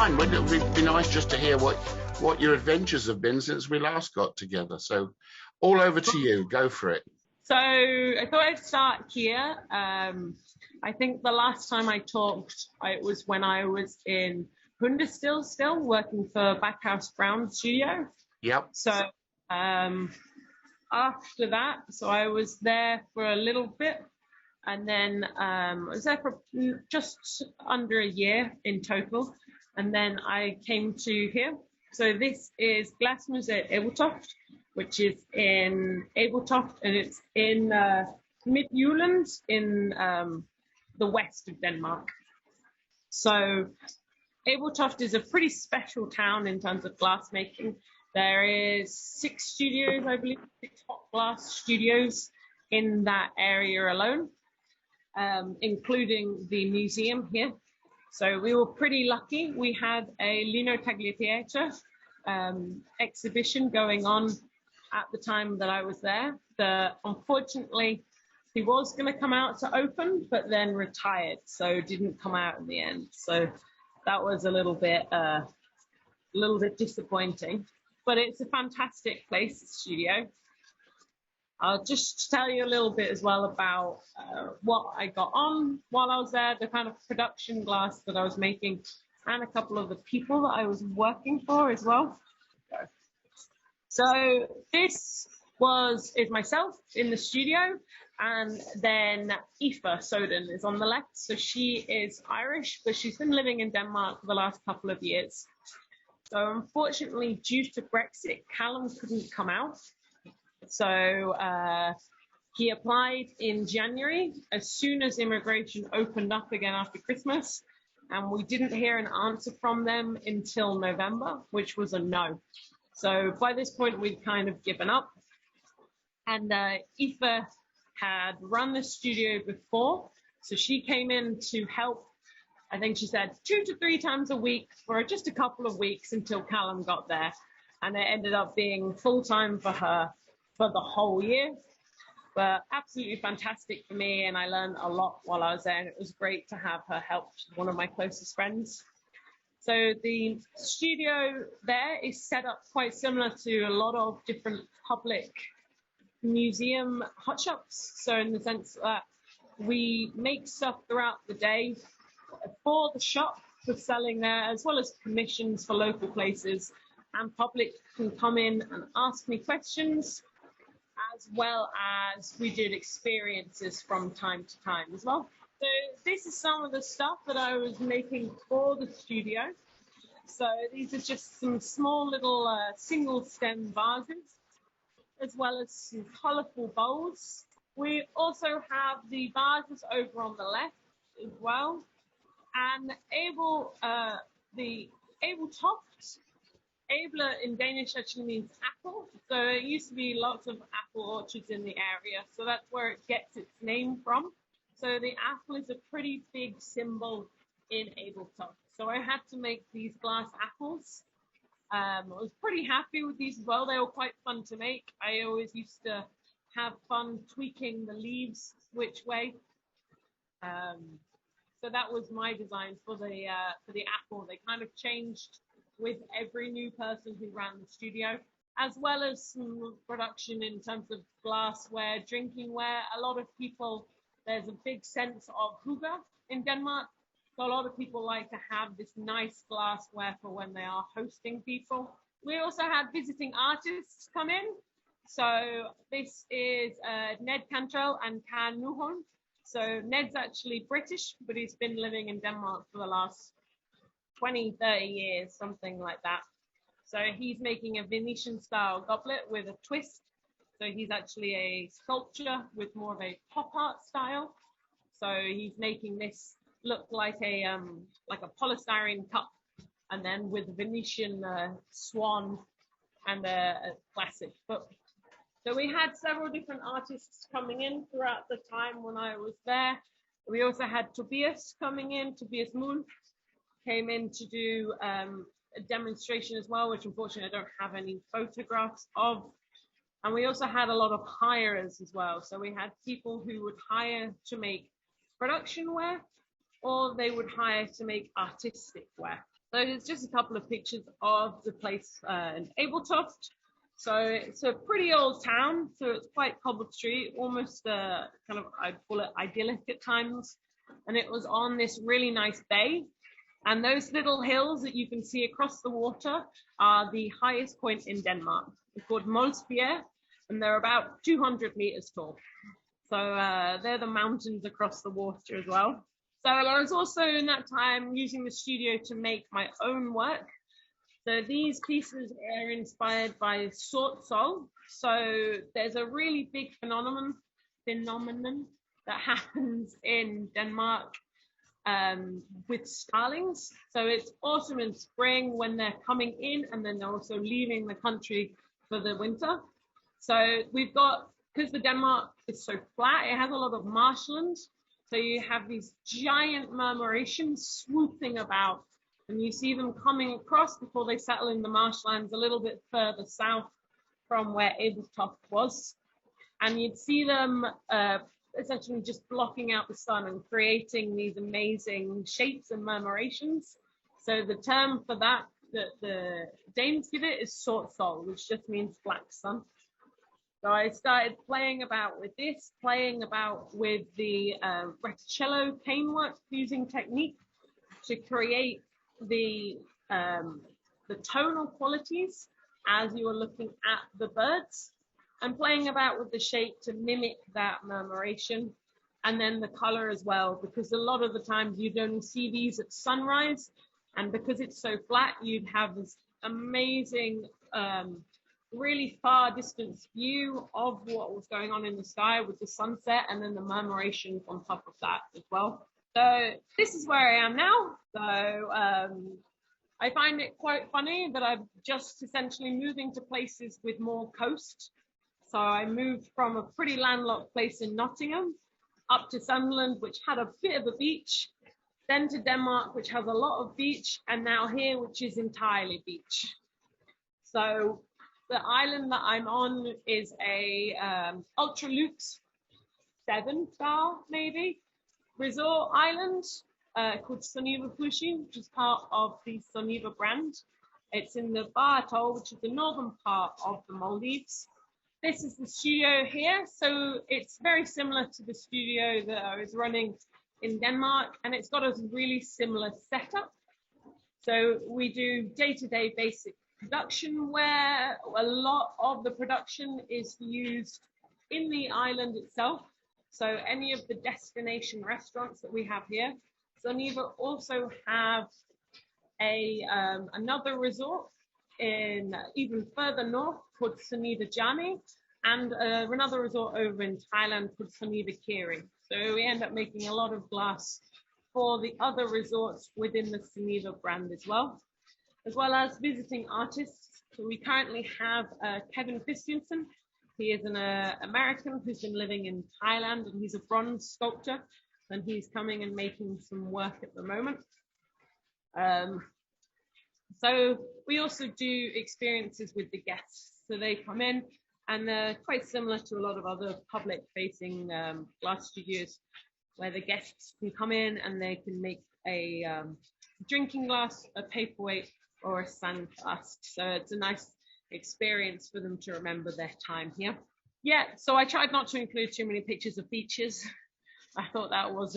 fine. It'd be nice just to hear what your adventures have been since we last got together. So all over to you. Go for it. So I thought I'd start here. I think the last time I talked, it was when I was in Hundestill still, working for Backhouse Brown Studio. Yep. So after that, so I was there for a little bit, and then I was there for just under a year in total, and then I came to here. So this is Glasmuseet Ebeltoft, which is in Ebeltoft, and it's in Midtjylland in the west of Denmark. So Ebeltoft is a pretty special town in terms of glassmaking. There is 6 studios, I believe, 6 hot glass studios in that area alone, including the museum here. So we were pretty lucky. We had a Lino Tagliateatro exhibition going on at the time that I was there. Unfortunately, he was going to come out to open, but then retired, so didn't come out in the end. So that was a little bit disappointing. But it's a fantastic place, the studio. I'll just tell you a little bit as well about what I got on while I was there, the kind of production glass that I was making, and a couple of the people that I was working for as well. So this is myself in the studio, and then Aoife Soden is on the left. So she is Irish, but she's been living in Denmark for the last couple of years. So unfortunately, due to Brexit, Callum couldn't come out. So he applied in January, as soon as immigration opened up again after Christmas, and we didn't hear an answer from them until November, which was a no. So by this point, we'd kind of given up. And Aoife had run the studio before, so she came in to help. I think she said 2 to 3 times a week for just a couple of weeks until Callum got there. And it ended up being full-time for her for the whole year. But absolutely fantastic for me, and I learned a lot while I was there, and it was great to have her help. She's one of my closest friends. So the studio there is set up quite similar to a lot of different public museum hot shops. So in the sense that we make stuff throughout the day for the shop for selling there, as well as commissions for local places, and public can come in and ask me questions, as well as we did experiences from time to time as well. So this is some of the stuff that I was making for the studio. So these are just some small little single stem vases, as well as some colourful bowls. We also have the vases over on the left as well. And the Ebeltoft, Able in Danish actually means apple. So it used to be lots of apple orchards in the area. So that's where it gets its name from. So the apple is a pretty big symbol in Ebeltoft. So I had to make these glass apples. I was pretty happy with these as well. They were quite fun to make. I always used to have fun tweaking the leaves which way. So that was my design for the apple. They kind of changed with every new person who ran the studio, as well as some production in terms of glassware, drinkingware. A lot of people, there's a big sense of hygge in Denmark. So a lot of people like to have this nice glassware for when they are hosting people. We also had visiting artists come in. So this is Ned Cantrell and Karen Nuholm. So Ned's actually British, but he's been living in Denmark for the last 20, 30 years, something like that. So he's making a Venetian style goblet with a twist. So he's actually a sculpture with more of a pop art style. So he's making this look like a polystyrene cup, and then with Venetian swan and a classic book. So we had several different artists coming in throughout the time when I was there. We also had Tobias coming in. Tobias Muhl came in to do a demonstration as well, which unfortunately I don't have any photographs of. And we also had a lot of hirers as well. So we had people who would hire to make production wear, or they would hire to make artistic wear. So it's just a couple of pictures of the place in Abeltoft. So it's a pretty old town, so it's quite cobbled street, almost kind of, I'd call it idyllic at times. And it was on this really nice bay. And those little hills that you can see across the water are the highest point in Denmark. They're called Maldives, and they're about 200 meters tall. So they're the mountains across the water as well. So I was also in that time using the studio to make my own work. So these pieces are inspired by sort sol. So there's a really big phenomenon that happens in Denmark with starlings. So it's autumn and spring when they're coming in, and then they're also leaving the country for the winter. So we've got, because the Denmark is so flat, it has a lot of marshland. So you have these giant murmurations swooping about, and you see them coming across before they settle in the marshlands a little bit further south from where Abeltoft was. And you'd see them essentially just blocking out the sun and creating these amazing shapes and murmurations. So the term for that the Danes give it is sort sol, which just means black sun. So I started playing about with this, playing about with the reticello canework fusing technique to create the tonal qualities as you are looking at the birds, and playing about with the shape to mimic that murmuration, and then the color as well, because a lot of the times you'd only see these at sunrise, and because it's so flat, you'd have this amazing really far distance view of what was going on in the sky with the sunset, and then the murmurations on top of that as well. So this is where I am now. So I find it quite funny that I'm just essentially moving to places with more coast. So I moved from a pretty landlocked place in Nottingham up to Sunderland, which had a bit of a beach, then to Denmark, which has a lot of beach, and now here, which is entirely beach. So the island that I'm on is a ultra luxe 7-star maybe resort island called Soneva Fushi, which is part of the Soneva brand. It's in the Bar Atoll, which is the northern part of the Maldives. This is the studio here, so it's very similar to the studio that I was running in Denmark, and it's got a really similar setup. So we do day-to-day basic production, where a lot of the production is used in the island itself. So any of the destination restaurants that we have here. Soneva also have another resort in even further north called Soneva Jani, and another resort over in Thailand called Soneva Kiri. So we end up making a lot of glass for the other resorts within the Soneva brand as well as visiting artists. So we currently have Kevin Christensen. He is an American who's been living in Thailand, and he's a bronze sculptor, and he's coming and making some work at the moment. So we also do experiences with the guests. So they come in, and they're quite similar to a lot of other public-facing glass studios, where the guests can come in and they can make a drinking glass, a paperweight, or a sand flask. So it's a nice experience for them to remember their time here. Yeah, so I tried not to include too many pictures of beaches. I thought that was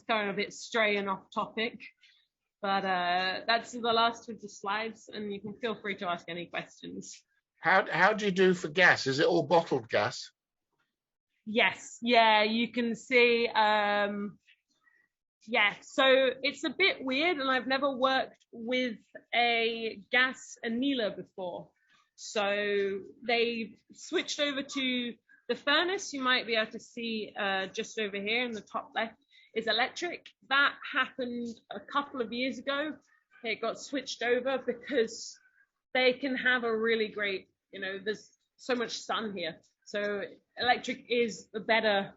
kind of a bit stray and off topic. But that's the last of the slides, and you can feel free to ask any questions. How do you do for gas? Is it all bottled gas? Yes, yeah, you can see. Yeah, so it's a bit weird, and I've never worked with a gas annealer before. So they switched over to the furnace. You might be able to see just over here in the top left is electric. That happened a couple of years ago. It got switched over because they can have a really great, there's so much sun here. So electric is the better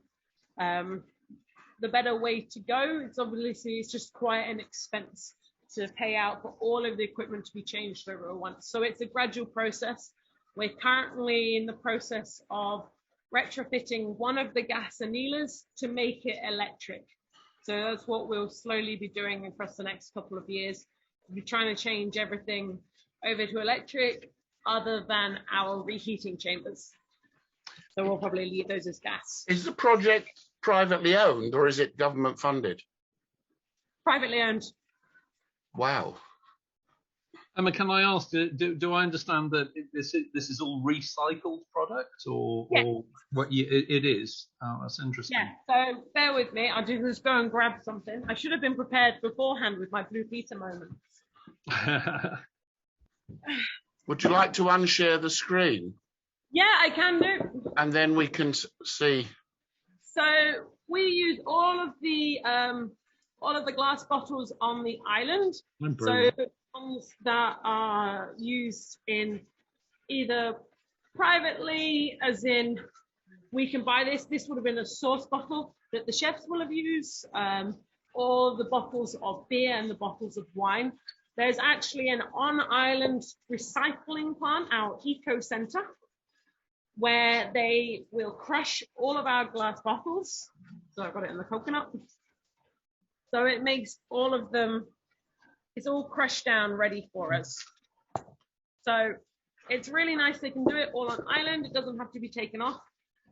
way to go. It's just quite an expense to pay out for all of the equipment to be changed over once. So it's a gradual process. We're currently in the process of retrofitting one of the gas annealers to make it electric. So that's what we'll slowly be doing across the next couple of years, we're trying to change everything over to electric, other than our reheating chambers. So we'll probably leave those as gas. Is the project privately owned or is it government funded? Privately owned. Wow. Emma, can I ask, do I understand that this is all recycled product, or, Yeah. or what it is? Oh, that's interesting. Yeah, so bear with me. I'll just go and grab something. I should have been prepared beforehand with my Blue Peter moments. Would you like to unshare the screen? Yeah, I can do. And then we can see. So we use all of the glass bottles on the island. So ones that are used in either privately, as in we can buy this. This would have been a source bottle that the chefs will have used, or the bottles of beer and the bottles of wine. There's actually an on-island recycling plant, our eco center, where they will crush all of our glass bottles. So I've got it in the coconut. So it makes all of them, it's all crushed down, ready for us. So it's really nice. They can do it all on island. It doesn't have to be taken off.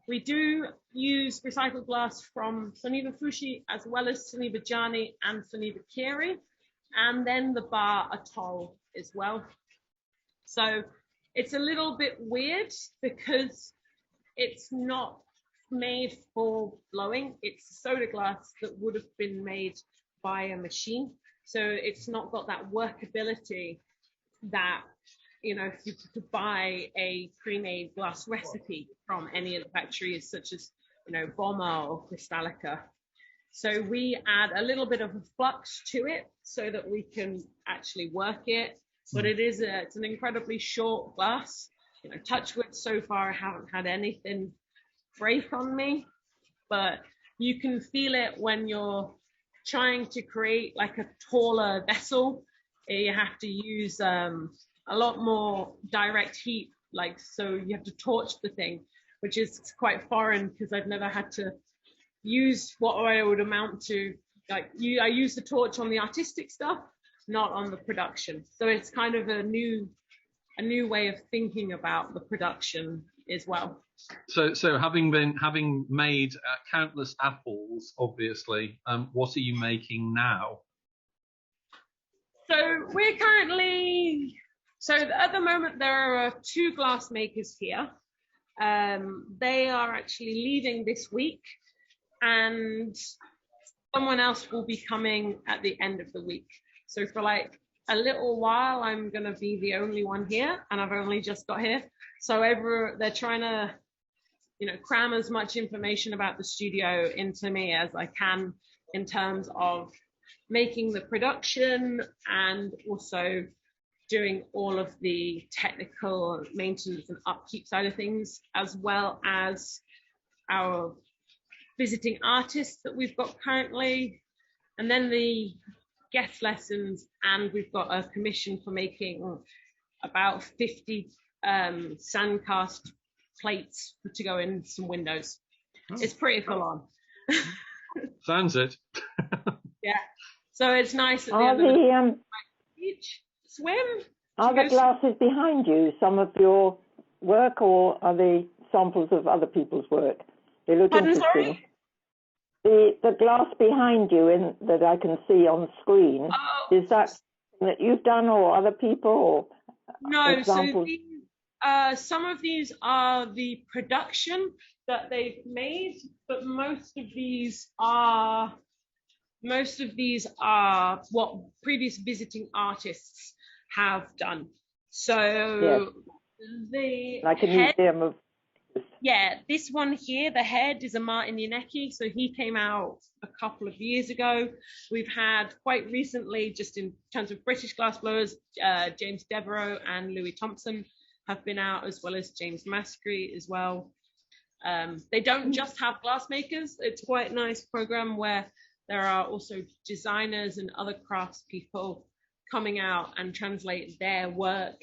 We do use recycled glass from Soniva Fushi, as well as Soniva Jani and Soniva Kiri, and then the Bar Atoll as well. So it's a little bit weird because it's not made for blowing. It's soda glass that would have been made by a machine. So it's not got that workability that, you know, if you could buy a pre-made glass recipe from any of the factories, such as, you know, Bomma or Crystallica. So we add a little bit of a flux to it so that we can actually work it. But it's an incredibly short glass. You know, touch wood, so far I haven't had anything break on me, but you can feel it when you're trying to create like a taller vessel. You have to use a lot more direct heat, like, so you have to torch the thing, which is quite foreign because I've never had to use what I would amount to, like, I use the torch on the artistic stuff, not on the production. So it's kind of a new way of thinking about the production as well. So having made countless apples, obviously, what are you making now? So we're currently, so at the moment there are 2 glass makers here. They are actually leaving this week, and someone else will be coming at the end of the week. So for like a little while, I'm going to be the only one here, and I've only just got here. So they're trying to, you know, cram as much information about the studio into me as I can in terms of making the production and also doing all of the technical maintenance and upkeep side of things, as well as our visiting artists that we've got currently, and then the guest lessons, and we've got a commission for making about 50 sandcast plates to go in some windows. It's pretty full on. Sounds it. Yeah. So it's nice at the Are end of the beach, swim. Are the glasses behind you some of your work, or are they samples of other people's work? They look interesting. Sorry? The glass behind you that I can see on screen, is that something that you've done or other people? Or no, examples? So some of these are the production that they've made, but most of these are what previous visiting artists have done. So the like a head, museum of. Yeah, this one here, the head is a Martin Yanecki. So he came out a couple of years ago. We've had quite recently, just in terms of British glassblowers, James Devereaux and Louis Thompson have been out, as well as James Mascry as well. They don't just have glassmakers. It's quite a nice program where there are also designers and other craftspeople coming out and translate their work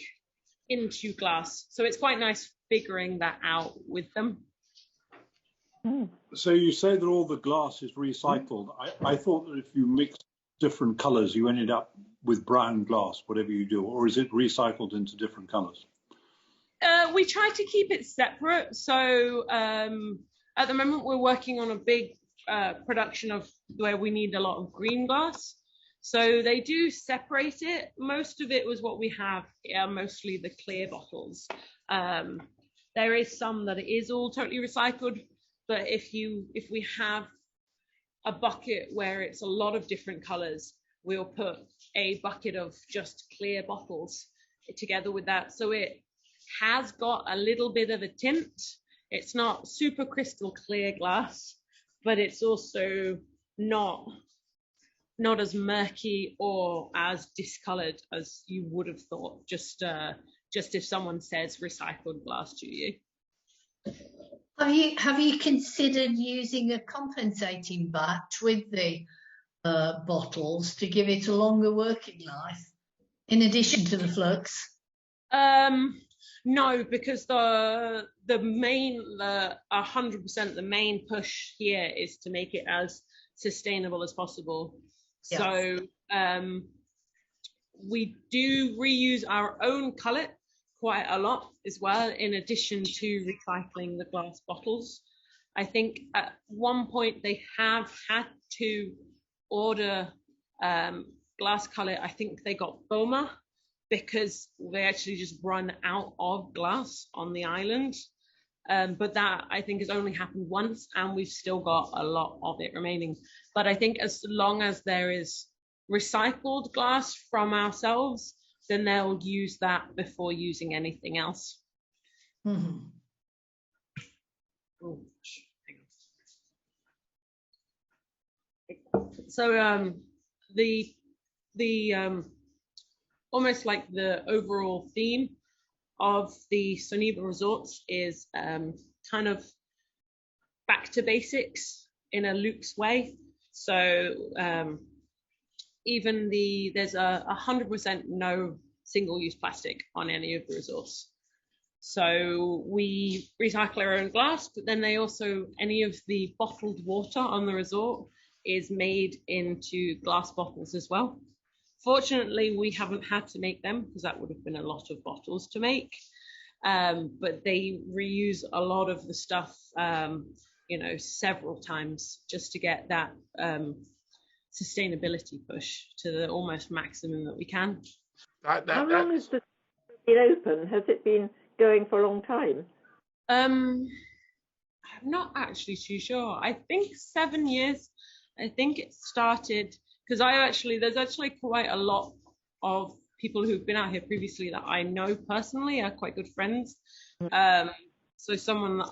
into glass. So it's quite nice figuring that out with them. So you say that all the glass is recycled. I thought that if you mixed different colors, you ended up with brown glass, whatever you do, or is it recycled into different colours? We try to keep it separate. So at the moment, we're working on a big production of where we need a lot of green glass. So they do separate it. Most of it was what we have, mostly the clear bottles. There is some that it is all totally recycled, but if we have a bucket where it's a lot of different colors, we'll put a bucket of just clear bottles together with that. So it has got a little bit of a tint. It's not super crystal clear glass, but it's also not as murky or as discolored as you would have thought, just if someone says recycled glass to you. Have you considered using a compensating batch with the bottles to give it a longer working life, in addition to the flux? No, because the 100% the main push here is to make it as sustainable as possible. Yeah. So we do reuse our own cullet quite a lot as well, in addition to recycling the glass bottles. I think at one point they have had to order glass cullet. I think they got BOMA because they actually just run out of glass on the island. But that, I think, has only happened once, and we've still got a lot of it remaining. But I think as long as there is recycled glass from ourselves, then they'll use that before using anything else. Mm-hmm. So the almost like the overall theme of the Soniba resorts is kind of back to basics in a luxe way. So even there's a 100% no single-use plastic on any of the resorts. So we recycle our own glass, but then any of the bottled water on the resort is made into glass bottles as well. Fortunately, we haven't had to make them because that would have been a lot of bottles to make. But they reuse a lot of the stuff, several times just to get that sustainability push to the almost maximum that we can. How long has the been open? Has it been going for a long time? I'm not actually too sure. I think 7 years. I think it started because there's actually quite a lot of people who've been out here previously that I know personally, are quite good friends. So someone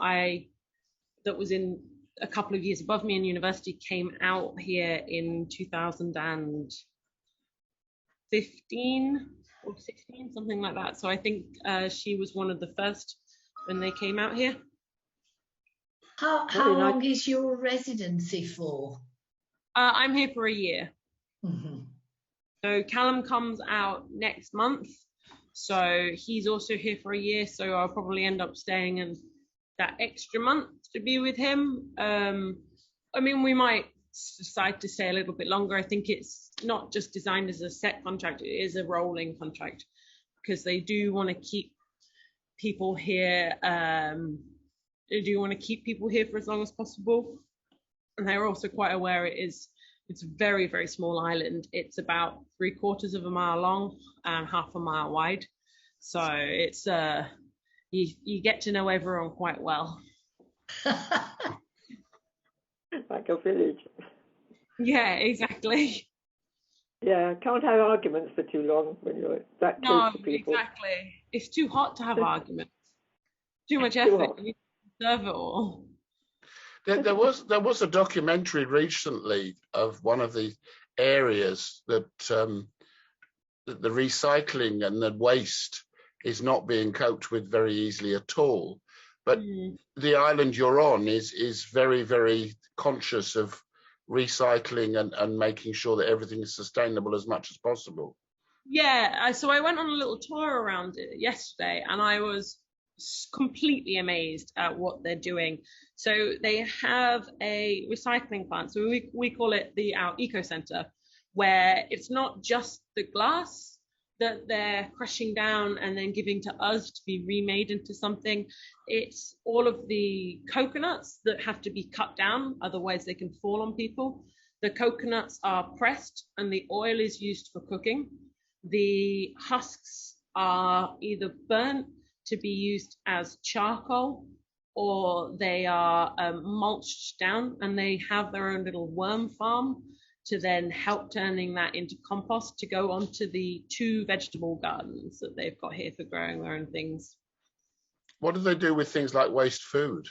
that was in a couple of years above me in university came out here in 2015 or 16, something like that. So I think she was one of the first when they came out here. How long is your residency for? I'm here for a year. Mm-hmm. So Callum comes out next month. So he's also here for a year. So I'll probably end up staying in that extra month to be with him. We might decide to stay a little bit longer. I think it's not just designed as a set contract, it is a rolling contract because they do want to keep people here. They do want to keep people here for as long as possible. And they're also quite aware it's a very, very small island. It's about 3/4 of a mile long and 1/2 a mile wide. So it's you get to know everyone quite well. Like a village. Yeah, exactly. Yeah, can't have arguments for too long when you're that close to people. Exactly. It's too hot to have arguments. Too much effort. You need to serve it all. There was a documentary recently of one of the areas that the recycling and the waste is not being coped with very easily at all. But the island you're on is very, very conscious of recycling and making sure that everything is sustainable as much as possible. Yeah, so I went on a little tour around it yesterday and I was completely amazed at what they're doing. So they have a recycling plant. So we call it our eco center, where it's not just the glass that they're crushing down and then giving to us to be remade into something. It's all of the coconuts that have to be cut down, otherwise they can fall on people. The coconuts are pressed and the oil is used for cooking. The husks are either burnt to be used as charcoal, or they are mulched down, and they have their own little worm farm to then help turning that into compost to go onto the 2 vegetable gardens that they've got here for growing their own things. What do they do with things like waste food?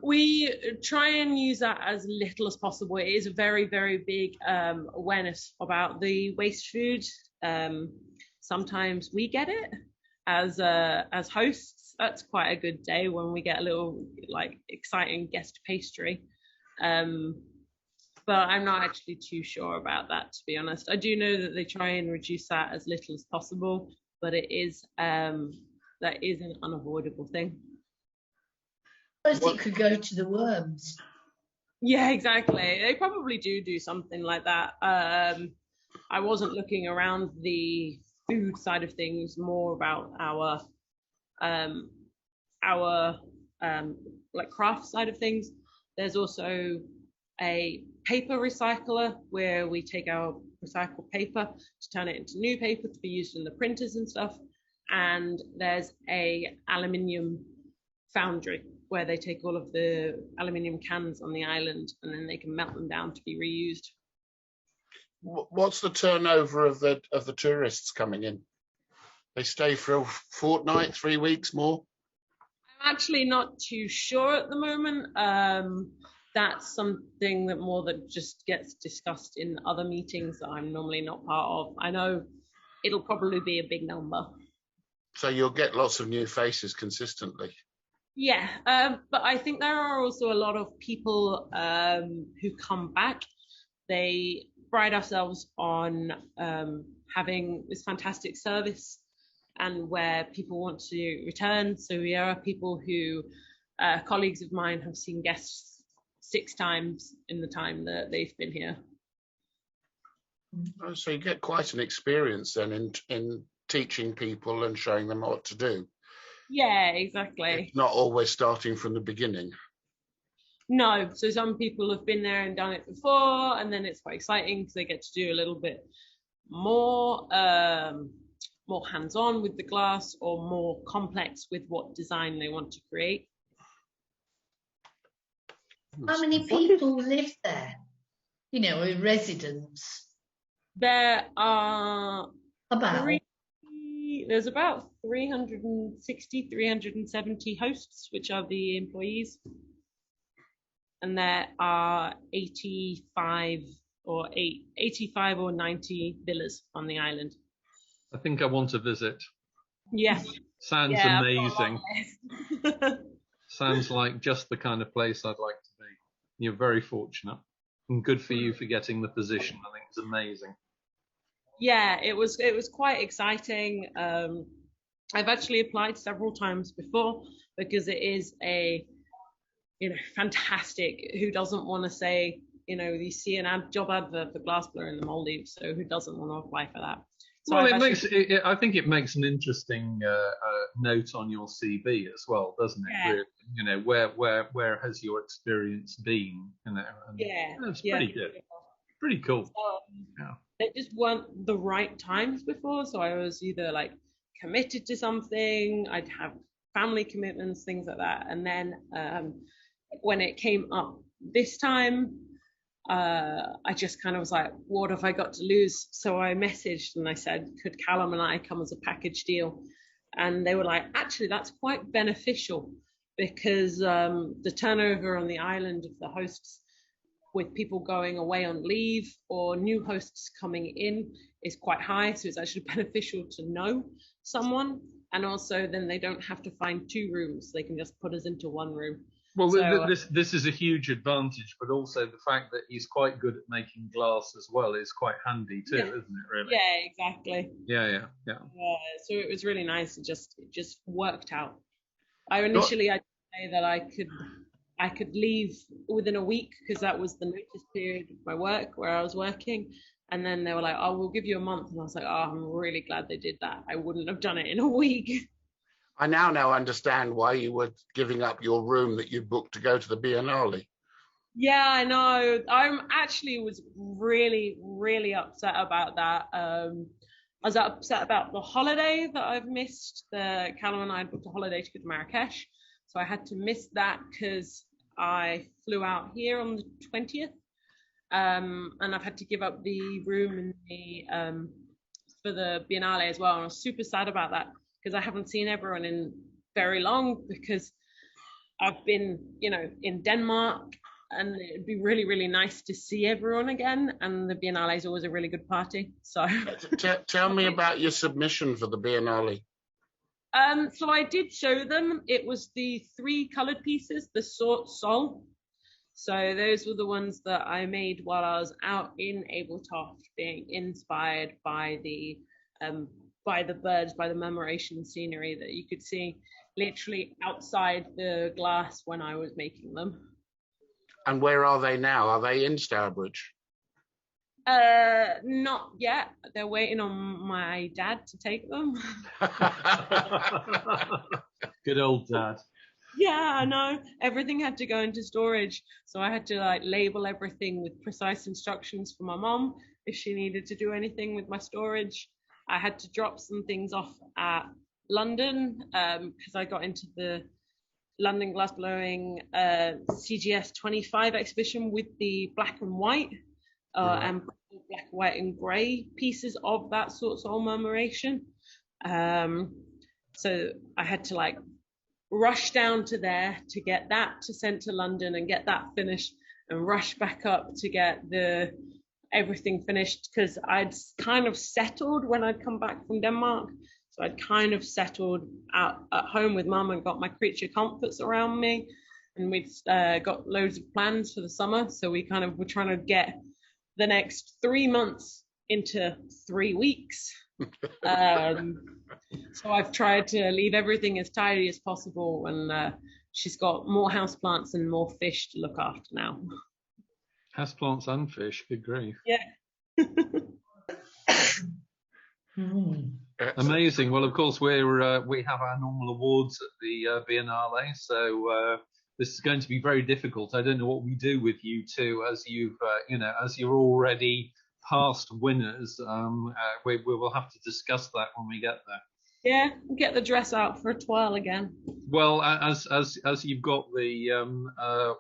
We try and use that as little as possible. It is a very, very big awareness about the waste food. Sometimes we get it as hosts. That's quite a good day when we get a little like exciting guest pastry. But I'm not actually too sure about that, to be honest. I do know that they try and reduce that as little as possible, but it is that is an unavoidable thing. Suppose it could go to the worms. Yeah, exactly. They probably do something like that. I wasn't looking around the food side of things, more about our like craft side of things. There's also a paper recycler where we take our recycled paper to turn it into new paper to be used in the printers and stuff. And there's a aluminium foundry where they take all of the aluminium cans on the island and then they can melt them down to be reused. What's the turnover of the tourists coming in? They stay for a fortnight, 3 weeks more? I'm actually not too sure at the moment. That's something that just gets discussed in other meetings that I'm normally not part of. I know it'll probably be a big number. So you'll get lots of new faces consistently. Yeah, but I think there are also a lot of people who come back. They pride ourselves on having this fantastic service and where people want to return. So there are people who, colleagues of mine have seen guests 6 times in the time that they've been here. Oh, so you get quite an experience then in teaching people and showing them what to do. Yeah, exactly. It's not always starting from the beginning. No, so some people have been there and done it before, and then it's quite exciting because they get to do a little bit more hands-on with the glass or more complex with what design they want to create. How many people live there? You know, residents? There are there's about 360, 370 hosts, which are the employees. And there are 85 or 90 villas on the island. I think I want to visit. Yeah. Sounds amazing. Sounds like just the kind of place I'd like to be. You're very fortunate, and good for you for getting the position. I think it's amazing. Yeah, it was quite exciting. I've actually applied several times before because it is a fantastic. Who doesn't want to say, you see an job advert for glassblower in the Maldives, so who doesn't want to apply for that? So well, I think it makes an interesting note on your CV as well, doesn't it? Yeah. Really, where has your experience been? It's pretty good. Pretty cool. Yeah. They just weren't the right times before, so I was either like committed to something, I'd have family commitments, things like that, and then when it came up this time, I just kind of was like, what have I got to lose? So I messaged and I said, could Callum and I come as a package deal? And they were like, actually, that's quite beneficial because the turnover on the island of the hosts with people going away on leave or new hosts coming in is quite high. So it's actually beneficial to know someone. And also then they don't have to find 2 rooms. They can just put us into 1 room. Well, so, this is a huge advantage, but also the fact that he's quite good at making glass as well is quite handy too, isn't it? Really? Yeah, exactly. Yeah. So it was really nice. It just worked out. I initially I'd say that I could I could leave within a week because that was the notice period of my work where I was working. And then they were like, oh, we'll give you a month. And I was like, oh, I'm really glad they did that. I wouldn't have done it in a week. I now understand why you were giving up your room that you booked to go to the Biennale. Yeah, I know. I'm actually was really, really upset about that. I was upset about the holiday that I've missed. Callum and I had booked a holiday to go to Marrakesh. So I had to miss that because I flew out here on the 20th. And I've had to give up the room in the for the Biennale as well. And I was super sad about that because I haven't seen everyone in very long because I've been, in Denmark, and it'd be really, really nice to see everyone again. And the Biennale is always a really good party. So tell me about your submission for the Biennale. So I did show them. It was the 3 colored pieces, the Sol. So those were the ones that I made while I was out in Abeltoft, being inspired by the birds, by the murmuration scenery that you could see literally outside the glass when I was making them. And where are they now? Are they in Stourbridge? Not yet. They're waiting on my dad to take them. Good old dad. Yeah, I know. Everything had to go into storage. So I had to label everything with precise instructions for my mom if she needed to do anything with my storage. I had to drop some things off at London because I got into the London glassblowing CGS 25 exhibition with the black and white and black, white and grey pieces of that sort of murmuration. So I had to rush down to there to get that to send to London and get that finished, and rush back up to get everything finished because I'd kind of settled when I'd come back from Denmark. So I'd kind of settled out at home with mum and got my creature comforts around me, and we'd got loads of plans for the summer. So we kind of were trying to get the next 3 months into 3 weeks. So I've tried to leave everything as tidy as possible, and she's got more houseplants and more fish to look after now. Houseplants and fish, good grief. Yeah. Amazing. Well, of course, we have our normal awards at the Biennale, so this is going to be very difficult. I don't know what we do with you two as as you're already past winners. We will have to discuss that when we get there. Yeah, get the dress out for a twirl again. Well, as you've got the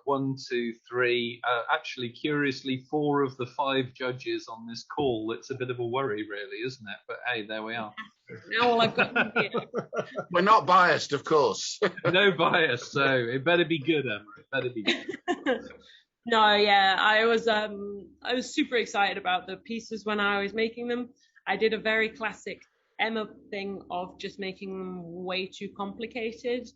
1, 2, 3, actually, curiously, 4 of the 5 judges on this call, it's a bit of a worry, really, isn't it? But hey, there we are. Now all I've got to do. We're not biased, of course. No bias, so it better be good, Emma. It better be good. No, yeah, I was super excited about the pieces when I was making them. I did a very classic Emma thing of just making them way too complicated.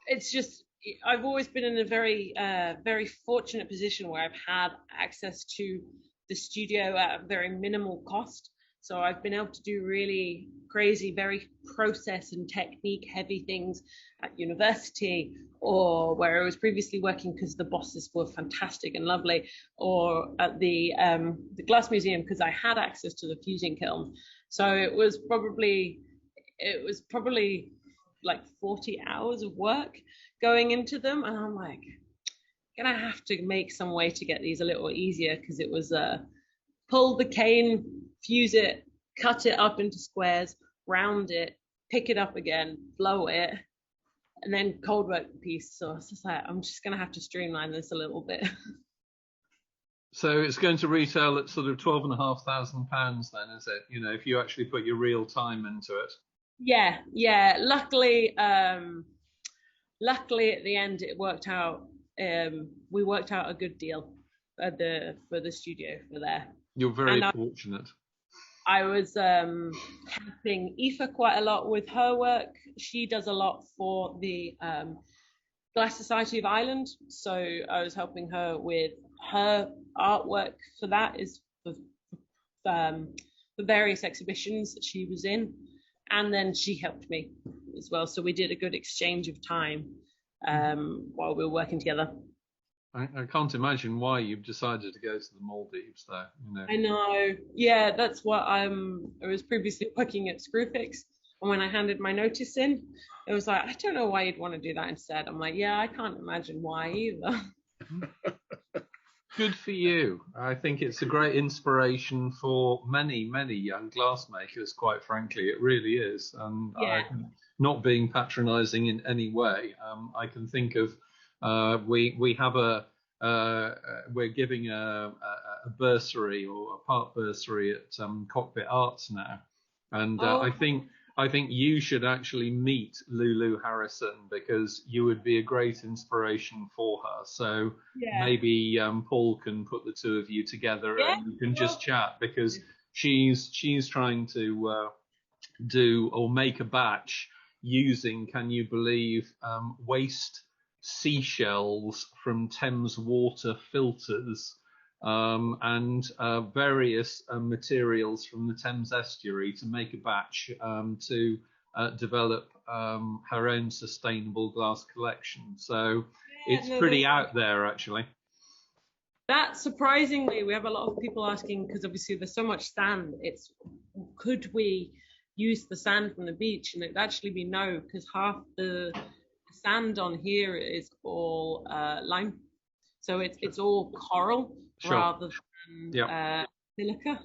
It's just, I've always been in a very, very fortunate position where I've had access to the studio at a very minimal cost. So I've been able to do really crazy, very process and technique heavy things at university, or where I was previously working because the bosses were fantastic and lovely, or at the Glass Museum because I had access to the fusing kiln. So it was probably like 40 hours of work going into them, and I'm like, gonna have to make some way to get these a little easier, because it was pull the cane, fuse it, cut it up into squares, round it, pick it up again, blow it, and then cold work the piece. So it's just like, I'm just going to have to streamline this a little bit. So it's going to retail at sort of £12,500 then, is it? If you actually put your real time into it. Yeah. Luckily at the end it worked out. We worked out a good deal for the studio for there. You're very fortunate. I was helping Aoife quite a lot with her work. She does a lot for the Glass Society of Ireland, so I was helping her with her artwork for that, is for various exhibitions that she was in, and then she helped me as well. So we did a good exchange of time. while we were working together. I can't imagine why you've decided to go to the Maldives, though. I know. Yeah, that's what I was previously working at Screwfix, and when I handed my notice in, it was like, I don't know why you'd want to do that instead. I'm like, yeah, I can't imagine why either. Good for you. I think it's a great inspiration for many, many young glassmakers, quite frankly. It really is. And Yeah. Not being patronising in any way, I can think of we have we're giving a bursary or a part bursary at Cockpit Arts now, and I think you should actually meet Lulu Harrison, because you would be a great inspiration for her. So maybe Paul can put the two of you together and you can just chat, because she's trying to do or make a batch using, can you believe, waste seashells from Thames water filters and various materials from the Thames estuary to make a batch to develop her own sustainable glass collection. So it's pretty out there, actually. That, surprisingly, we have a lot of people asking, because obviously there's so much sand, could we use the sand from the beach? And it'd actually be no, because half the sand on here is all lime, so it's all coral rather than silica.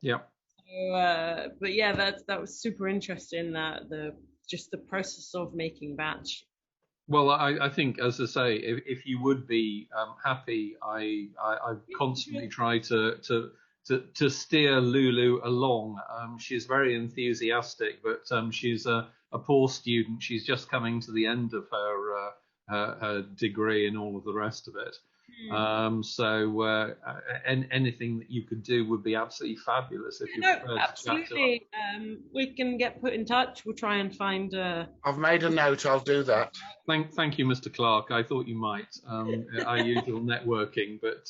Yeah. So, but yeah, that was super interesting. That the process of making batch. Well, I think, as I say, if you would be happy, I constantly try to steer Lulu along. She's very enthusiastic, but she's a poor student. She's just coming to the end of her degree and all of the rest of it. So anything that you could do would be absolutely fabulous. If you absolutely. We can get put in touch. We'll try and find. I've made a note. I'll do that. Thank you, Mr. Clark. I thought you might. Our usual networking, but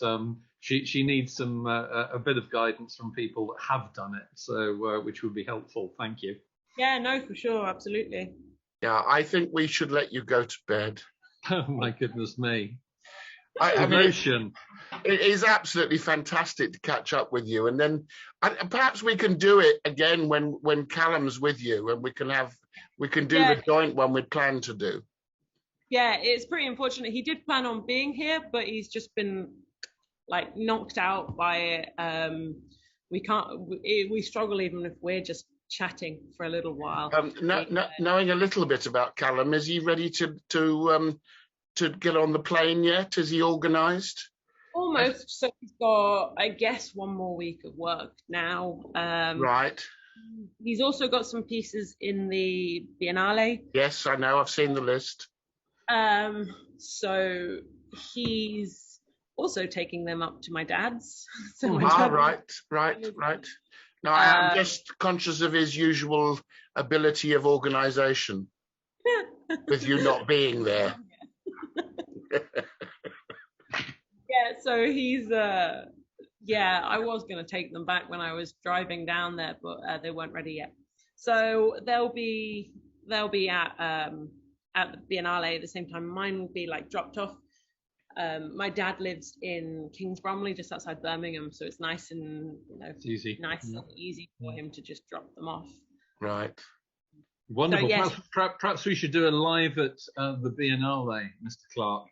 she needs some a bit of guidance from people that have done it. So which would be helpful. Thank you. Yeah, no, for sure, absolutely. Yeah, I think we should let you go to bed. Oh my goodness me. I mean, it is absolutely fantastic to catch up with you, and then perhaps we can do it again when Callum's with you, and we can do the joint one we planned to do. Yeah, it's pretty unfortunate. He did plan on being here, but he's just been like knocked out by it. We struggle even if we're just chatting for a little while. Knowing a little bit about Callum, is he ready to get on the plane yet? Is he organised? Almost. So he's got, I guess, one more week of work now. Right. He's also got some pieces in the Biennale. Yes, I know. I've seen the list. So he's also taking them up to my dad's. So right. No, I am just conscious of his usual ability of organisation, with you not being there. Yeah, so he's I was going to take them back when I was driving down there, but they weren't ready yet. So they'll be at the Biennale at the same time. Mine will be like dropped off. My dad lives in Kings Bromley, just outside Birmingham, so it's nice and easy. And easy for him to just drop them off. Right. Wonderful. So, yes. Perhaps we should do a live at the Biennale, Mr. Clark.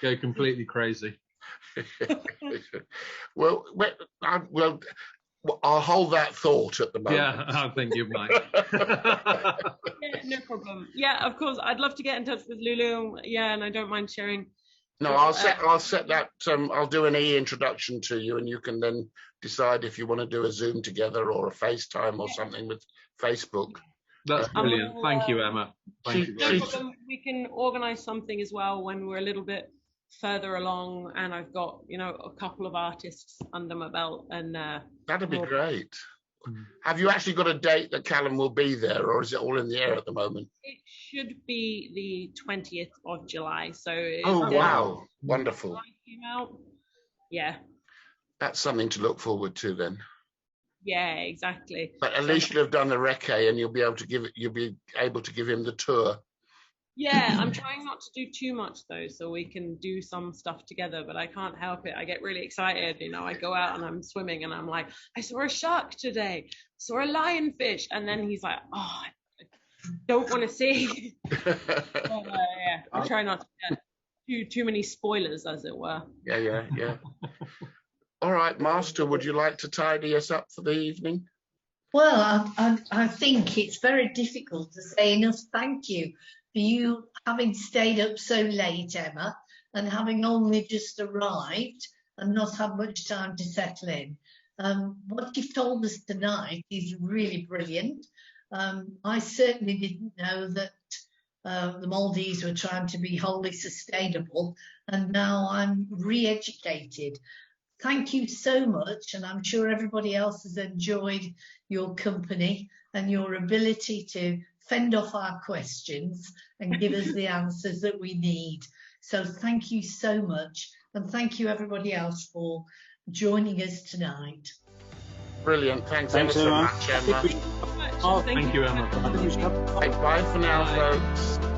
Go completely crazy. Well, I'll hold that thought at the moment. Yeah, I think you might. Yeah, no problem. Yeah, of course. I'd love to get in touch with Lulu. Yeah, and I don't mind sharing. No, I'll set that. I'll do an introduction to you, and you can then decide if you want to do a Zoom together or a FaceTime or something with Facebook. That's brilliant. Thank you, Emma. We can organise something as well when we're a little bit further along, and I've got a couple of artists under my belt, and that'd be great. Have you actually got a date that Callum will be there, or is it all in the air at the moment? It should be the 20th of July. So wow, wonderful. Yeah, that's something to look forward to then. Yeah, exactly. But at least you'll have done the recce, and you'll be able to give him the tour. Yeah, I'm trying not to do too much though, so we can do some stuff together, but I can't help it. I get really excited, you know, I go out and I'm swimming and I'm like, I saw a shark today, saw a lionfish, and then he's like, oh, I don't want to see. Yeah, I try not to get too many spoilers, as it were. Yeah. All right, Master, would you like to tidy us up for the evening? Well, I think it's very difficult to say enough thank you for you having stayed up so late, Emma, and having only just arrived and not had much time to settle in. What you've told us tonight is really brilliant. I certainly didn't know that the Maldives were trying to be wholly sustainable, and now I'm re-educated. Thank you so much, and I'm sure everybody else has enjoyed your company and your ability to fend off our questions and give us the answers that we need. So thank you so much, and thank you everybody else for joining us tonight. Brilliant. Thanks ever so much, Emma. Thank you, Emma. Bye for now, folks.